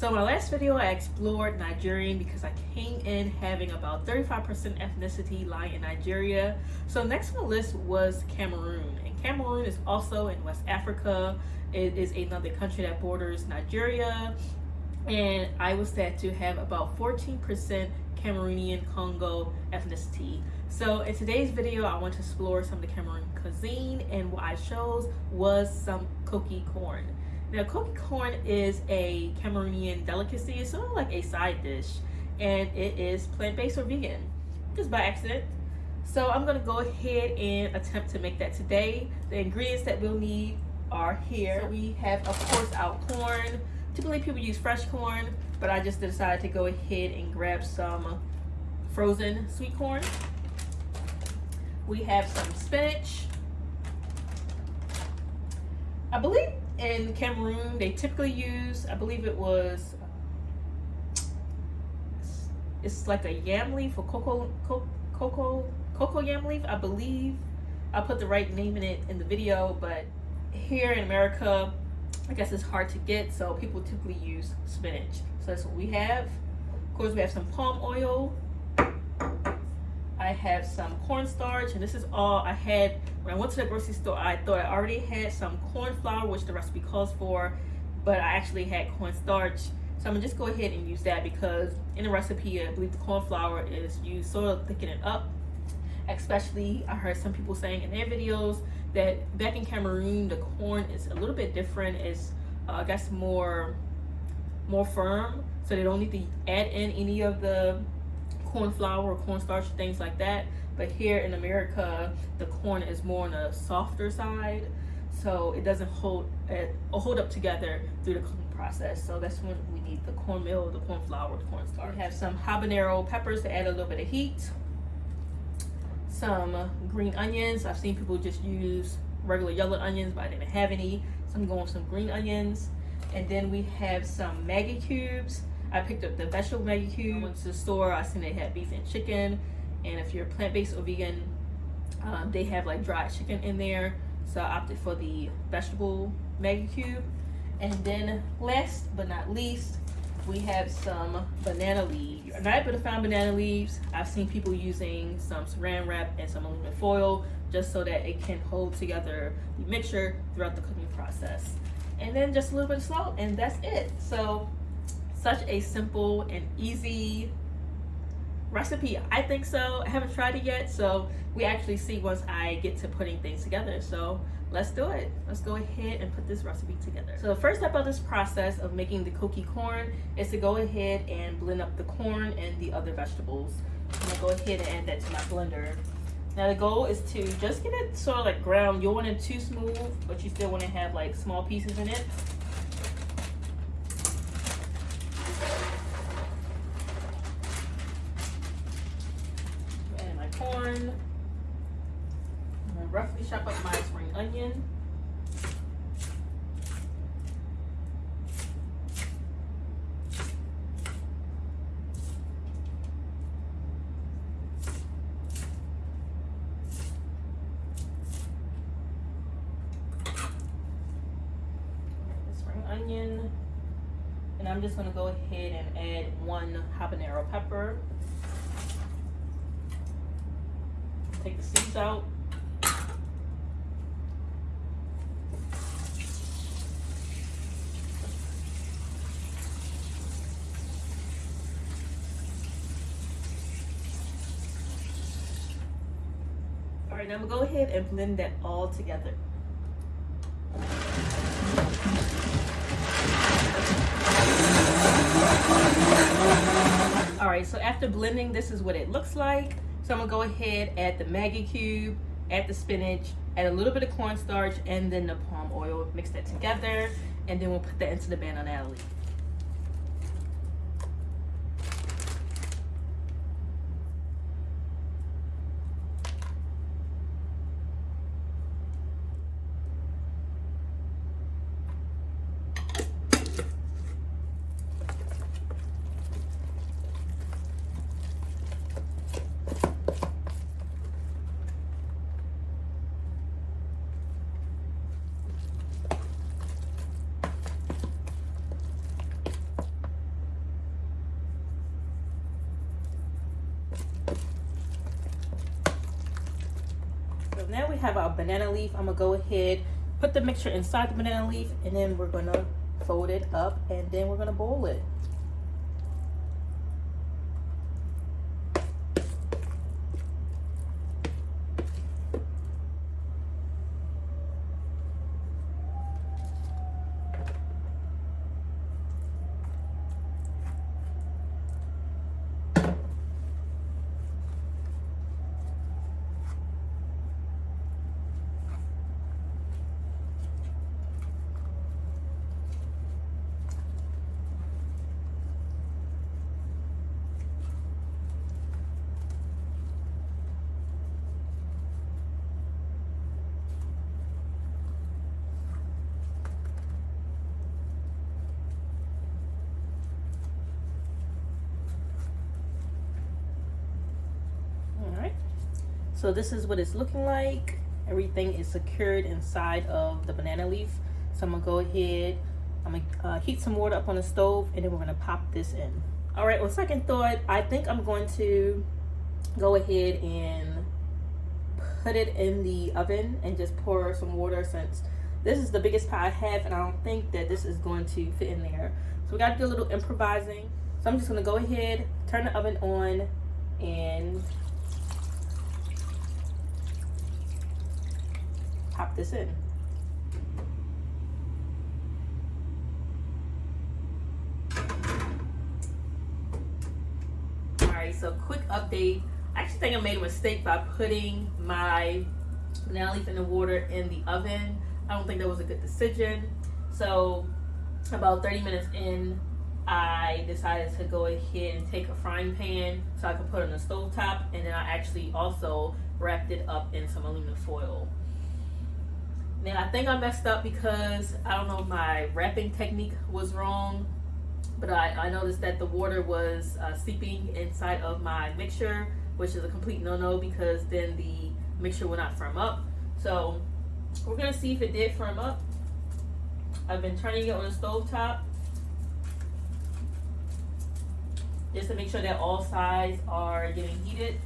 So my last video I explored Nigerian because I came in having about 35% ethnicity lying in Nigeria. So next on the list was Cameroon, and Cameroon is also in West Africa. It is another country that borders Nigeria, and I was said to have about 14% Cameroonian Congo ethnicity. So in today's video I want to explore some of the Cameroon cuisine, and what I chose was some Koki corn. Now, Koki corn is a Cameroonian delicacy. It's sort of like a side dish, and it is plant-based or vegan, just by accident. So I'm gonna go ahead and attempt to make that today. The ingredients that we'll need are here. So we have, of course, our corn. Typically people use fresh corn, but I just decided to go ahead and grab some frozen sweet corn. We have some spinach. I believe in Cameroon they typically use, I believe it's like a yam leaf or cocoa yam leaf, I believe. I'll put the right name in it in the video, but here in America I guess it's hard to get, so people typically use spinach. So that's what we have. Of course, we have some palm oil. I have some cornstarch, and this is all I had when I went to the grocery store. I thought I already had some corn flour, which the recipe calls for, but I actually had cornstarch. So I'm gonna just go ahead and use that because in the recipe, I believe the corn flour is used sort of thicken it up. Especially, I heard some people saying in their videos that back in Cameroon, the corn is a little bit different. It's, I guess, more firm, so they don't need to add in any of the corn flour or cornstarch, things like that. But here in America, the corn is more on the softer side, so it doesn't hold up together through the cooking process. So that's when we need the cornmeal, the corn flour, the cornstarch. We have some habanero peppers to add a little bit of heat. Some green onions. I've seen people just use regular yellow onions, but I didn't have any, so I'm going with some green onions. And then we have some Maggi cubes. I picked up the vegetable Maggi cube. I went to the store, I seen they had beef and chicken, and if you're plant-based or vegan, they have like dried chicken in there, so I opted for the vegetable Maggi cube. And then last but not least, we have some banana leaves. You're not able to find banana leaves. I've seen people using some saran wrap and some aluminum foil just so that it can hold together the mixture throughout the cooking process. And then just a little bit of salt, and that's it. So such a simple and easy recipe. I think so. I haven't tried it yet, so we actually see once I get to putting things together. So let's do it. Let's go ahead and put this recipe together. So the first step of this process of making the Koki corn is to go ahead and blend up the corn and the other vegetables. I'm gonna go ahead and add that to my blender. Now the goal is to just get it sort of like ground. You don't want it too smooth, but you still want to have like small pieces in it. Add my corn. I'm gonna roughly chop up my spring onion. Onion, and I'm just going to go ahead and add one habanero pepper. Take the seeds out. All right, now I'm going to go ahead and blend that all together. Alright, so after blending, this is what it looks like. So I'm gonna go ahead, add the Maggi cube, add the spinach, add a little bit of cornstarch, and then the palm oil. Mix that together, and then we'll put that into the banana leaf. So now we have our banana leaf. I'm gonna go ahead, put the mixture inside the banana leaf, and then we're gonna fold it up, and then we're gonna boil it. So this is what it's looking like. Everything is secured inside of the banana leaf. So I'm gonna go ahead, I'm gonna heat some water up on the stove, and then we're gonna pop this in. All right, on second thought, I think I'm going to go ahead and put it in the oven and just pour some water, since this is the biggest pot I have, and I don't think that this is going to fit in there. So we gotta do a little improvising. So I'm just gonna go ahead, turn the oven on, and pop this in. Alright, so quick update. I actually think I made a mistake by putting my banana leaf in the water in the oven. I don't think that was a good decision. So about 30 minutes in, I decided to go ahead and take a frying pan so I could put it on the stove top, and then I actually also wrapped it up in some aluminum foil. Now I think I messed up because I don't know if my wrapping technique was wrong, but I noticed that the water was seeping inside of my mixture, which is a complete no-no because then the mixture will not firm up. So we're gonna see if it did firm up. I've been turning it on the stove top just to make sure that all sides are getting heated.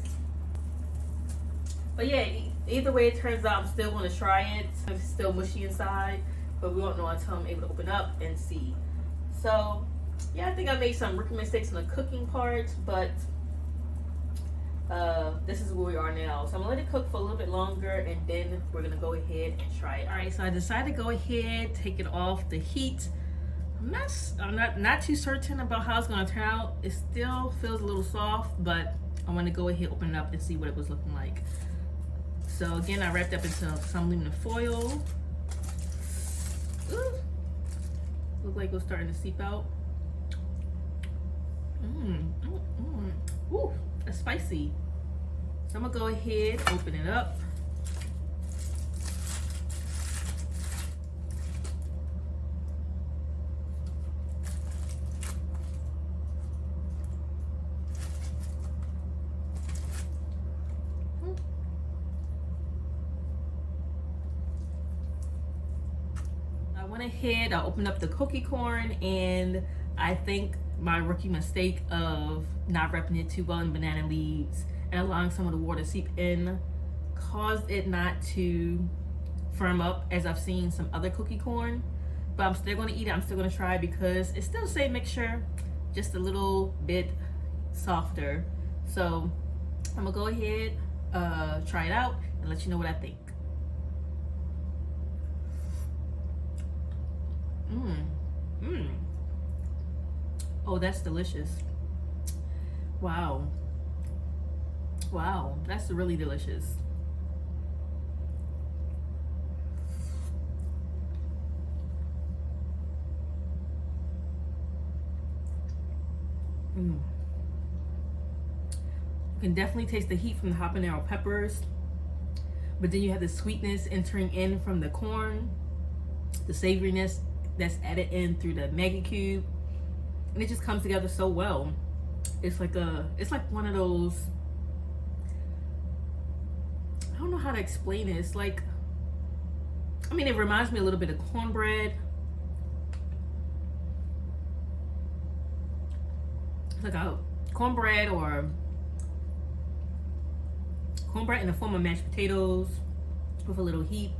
But yeah, either way it turns out, I'm still going to try it. It's still mushy inside, but we won't know until I'm able to open up and see. So yeah, I think I made some rookie mistakes in the cooking part, but this is where we are now. So I'm gonna let it cook for a little bit longer, and then we're gonna go ahead and try it. All right, so I decided to go ahead, take it off the heat. I'm not too certain about how it's gonna turn out. It still feels a little soft, but I'm gonna go ahead, open it up, and see what it was looking like. So again, I wrapped up into some aluminum foil. Ooh. Look like it was starting to seep out. Ooh, that's spicy. So I'm gonna go ahead, open it up. I went ahead, I opened up the Koki corn, and I think my rookie mistake of not wrapping it too well in banana leaves and allowing some of the water to seep in caused it not to firm up as I've seen some other Koki corn. But I'm still going to eat it. I'm still going to try because it's still the same mixture, just a little bit softer. So I'm going to go ahead, try it out, and let you know what I think. Oh, that's delicious. Wow. Wow, that's really delicious. You can definitely taste the heat from the habanero peppers, but then you have the sweetness entering in from the corn, the savoriness that's added in through the Maggie cube, and it just comes together so well. It's like one of those, I don't know how to explain it. It's like, I mean, it reminds me a little bit of cornbread. It's like a cornbread, or cornbread in the form of mashed potatoes, with a little heat.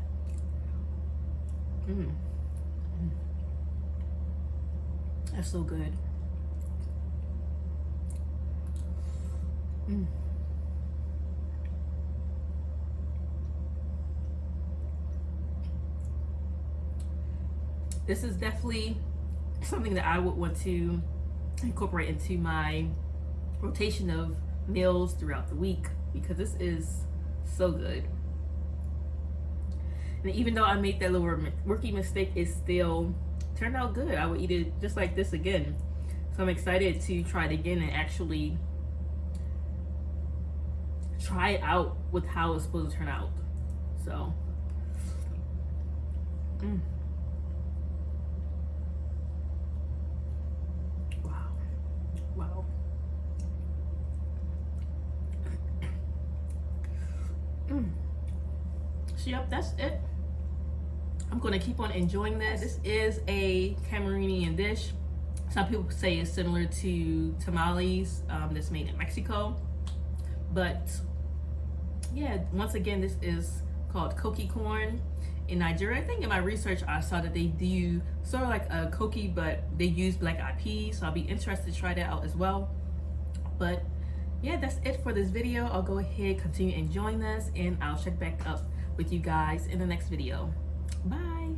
That's so good. This is definitely something that I would want to incorporate into my rotation of meals throughout the week, because this is so good. And even though I made that little rookie mistake, it still turned out good. I would eat it just like this again. So I'm excited to try it again and actually try it out with how it's supposed to turn out. So wow. So yep, that's it. I'm gonna keep on enjoying this. This is a Cameroonian dish. Some people say it's similar to tamales, that's made in Mexico. But yeah, once again, this is called Koki corn in Nigeria. I think in my research I saw that they do sort of like a Koki, but they use black eyed peas. So I'll be interested to try that out as well. But yeah, that's it for this video. I'll go ahead, continue enjoying this, and I'll check back up with you guys in the next video. Bye.